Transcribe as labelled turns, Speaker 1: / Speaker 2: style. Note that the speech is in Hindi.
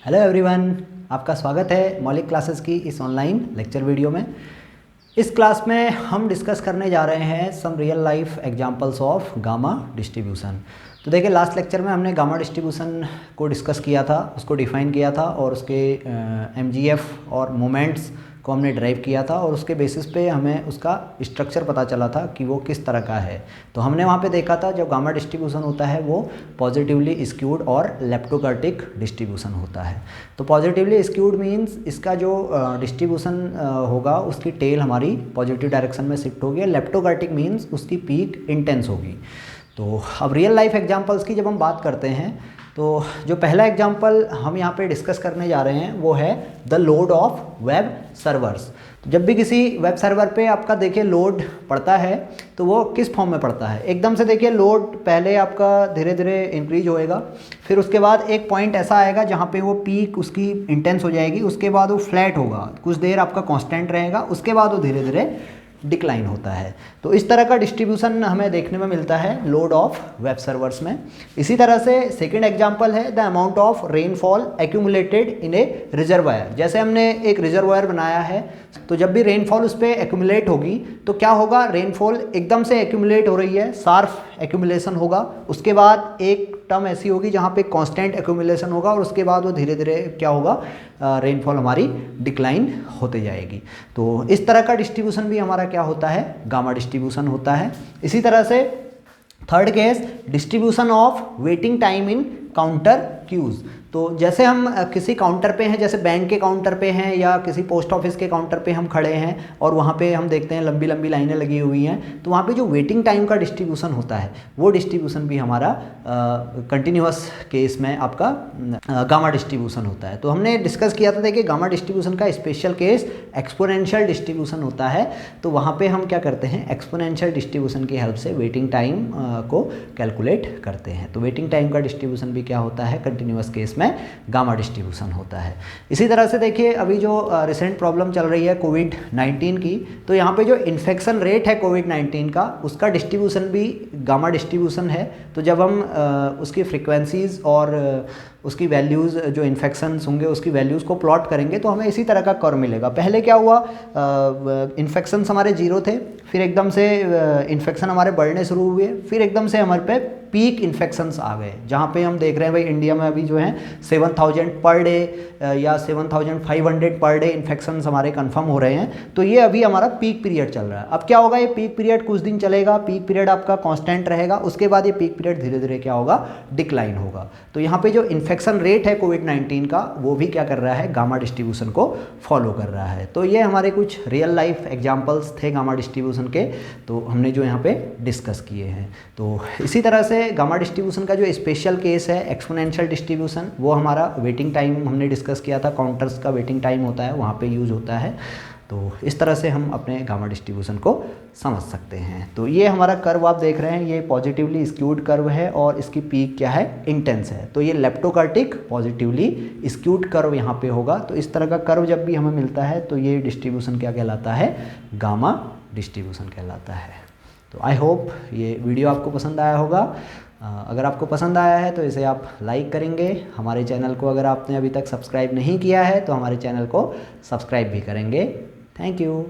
Speaker 1: हेलो एवरीवन, आपका स्वागत है मौलिक क्लासेस की इस ऑनलाइन लेक्चर वीडियो में। इस क्लास में हम डिस्कस करने जा रहे हैं some real life examples of gamma distribution. तो देखिए, लास्ट लेक्चर में हमने गामा डिस्ट्रीब्यूशन को डिस्कस किया था, उसको डिफ़ाइन किया था और उसके एमजीएफ और मोमेंट्स को हमने ड्राइव किया था और उसके बेसिस पे हमें उसका स्ट्रक्चर पता चला था कि वो किस तरह का है। तो हमने वहाँ पे देखा था जब गामा डिस्ट्रीब्यूशन होता है वो पॉजिटिवली स्क्यूड और लेप्टोकर्टिक डिस्ट्रीब्यूशन होता है। तो पॉजिटिवली स्क्यूड मींस इसका जो डिस्ट्रीब्यूशन होगा उसकी टेल हमारी पॉजिटिव डायरेक्शन में शिफ्ट होगी। लेप्टोकर्टिक मींस उसकी पीक इंटेंस होगी। तो अब रियल लाइफ एग्जांपल्स की जब हम बात करते हैं तो जो पहला एग्जांपल हम यहाँ पे डिस्कस करने जा रहे हैं वो है the load of web servers. तो जब भी किसी वेब सर्वर पे आपका देखिए लोड पड़ता है तो वो किस फॉर्म में पड़ता है। एकदम से देखिए लोड पहले आपका धीरे धीरे इंक्रीज होएगा, फिर उसके बाद एक पॉइंट ऐसा आएगा जहाँ पे वो पीक उसकी इंटेंस हो जाएगी, उसके बाद वो फ्लैट होगा, कुछ देर आपका कांस्टेंट रहेगा, उसके बाद वो धीरे धीरे डिक्लाइन होता है। तो इस तरह का डिस्ट्रीब्यूशन हमें देखने में मिलता है लोड ऑफ वेब सर्वर्स में। इसी तरह से सेकंड एग्जांपल है the amount of rainfall accumulated in A reservoir. जैसे हमने एक रिजर्वायर बनाया है तो जब भी रेनफॉल उस पर एक्यूमुलेट होगी तो क्या होगा, रेनफॉल एकदम से एक्यूमुलेट हो रही है, शार्प एक्यूमुलेशन होगा, उसके बाद एक टर्म ऐसी होगी जहाँ पे कांस्टेंट एक्यूमुलेशन होगा और उसके बाद वो धीरे धीरे क्या होगा, रेनफॉल हमारी डिक्लाइन होते जाएगी। तो इस तरह का डिस्ट्रीब्यूशन भी हमारा क्या होता है, गामा डिस्ट्रीब्यूशन होता है। इसी तरह से third case distribution of waiting time in counter queues. तो जैसे हम किसी काउंटर पे हैं, जैसे बैंक के काउंटर पे हैं या किसी पोस्ट ऑफिस के काउंटर पे हम खड़े हैं और वहाँ पे हम देखते हैं लंबी लंबी लाइनें लगी हुई हैं, तो वहाँ पे जो वेटिंग टाइम का डिस्ट्रीब्यूशन होता है वो डिस्ट्रीब्यूशन भी हमारा कंटिन्यूअस केस में आपका गामा डिस्ट्रीब्यूशन होता है। तो हमने डिस्कस किया था, देखिए गामा डिस्ट्रीब्यूशन का स्पेशल केस एक्सपोनेंशियल डिस्ट्रीब्यूशन होता है। तो वहाँ पर हम क्या करते हैं, एक्सपोनेंशियल डिस्ट्रीब्यूशन की हेल्प से वेटिंग टाइम को कैलकुलेट करते हैं। तो वेटिंग टाइम का डिस्ट्रीब्यूशन भी क्या होता है, कंटिन्यूअस केस में गामा डिस्ट्रीब्यूशन होता है। इसी तरह से देखिए अभी जो रिसेंट प्रॉब्लम चल रही है कोविड-19 की, तो यहाँ पे जो इन्फेक्शन रेट है कोविड-19 का, उसका डिस्ट्रीब्यूशन भी गामा डिस्ट्रीब्यूशन है। तो जब हम उसकी फ्रीक्वेंसीज और उसकी वैल्यूज़ जो इन्फेक्शंस होंगे उसकी वैल्यूज़ को प्लॉट करेंगे तो हमें इसी तरह का कर्व मिलेगा। पहले क्या हुआ, इन्फेक्शंस हमारे जीरो थे, फिर एकदम से इन्फेक्शन हमारे बढ़ने शुरू हुए, फिर एकदम से हमारे पे पीक इन्फेक्शंस आ गए, जहाँ पे हम देख रहे हैं भाई इंडिया में अभी जो है 7000 पर डे या 7500 पर डे इन्फेक्शंस हमारे कंफर्म हो रहे हैं। तो ये अभी हमारा पीक पीरियड चल रहा है। अब क्या होगा, ये पीक पीरियड कुछ दिन चलेगा, पीक पीरियड आपका कांस्टेंट रहेगा, उसके बाद ये पीक पीरियड धीरे धीरे क्या होगा, डिक्लाइन होगा। तो यहाँ पे जो इन्फेक्शन रेट है कोविड-19 का वो भी क्या कर रहा है, गामा डिस्ट्रीब्यूशन को फॉलो कर रहा है। तो ये हमारे कुछ रियल लाइफ एग्जाम्पल्स थे गामा डिस्ट्रीब्यूशन के, तो हमने जो यहाँ पे डिस्कस किए हैं। तो इसी तरह से गामा डिस्ट्रीब्यूशन का जो स्पेशल केस है एक्सपोनेंशियल डिस्ट्रीब्यूशन, वो हमारा वेटिंग टाइम हमने डिस्कस किया था, काउंटर्स का वेटिंग टाइम होता है वहाँ पे यूज़ होता है। तो इस तरह से हम अपने गामा डिस्ट्रीब्यूशन को समझ सकते हैं। तो ये हमारा कर्व आप देख रहे हैं, ये पॉजिटिवली स्क्यूड कर्व है और इसकी पीक क्या है, इंटेंस है। तो ये लेप्टोकर्टिक पॉजिटिवली स्क्यूड कर्व यहाँ पे होगा। तो इस तरह का कर्व जब भी हमें मिलता है तो ये डिस्ट्रीब्यूशन क्या कहलाता है, गामा डिस्ट्रीब्यूशन कहलाता है। तो आई होप ये वीडियो आपको पसंद आया होगा। अगर आपको पसंद आया है तो इसे आप लाइक करेंगे। हमारे चैनल को अगर आपने अभी तक सब्सक्राइब नहीं किया है तो हमारे चैनल को सब्सक्राइब भी करेंगे। Thank you.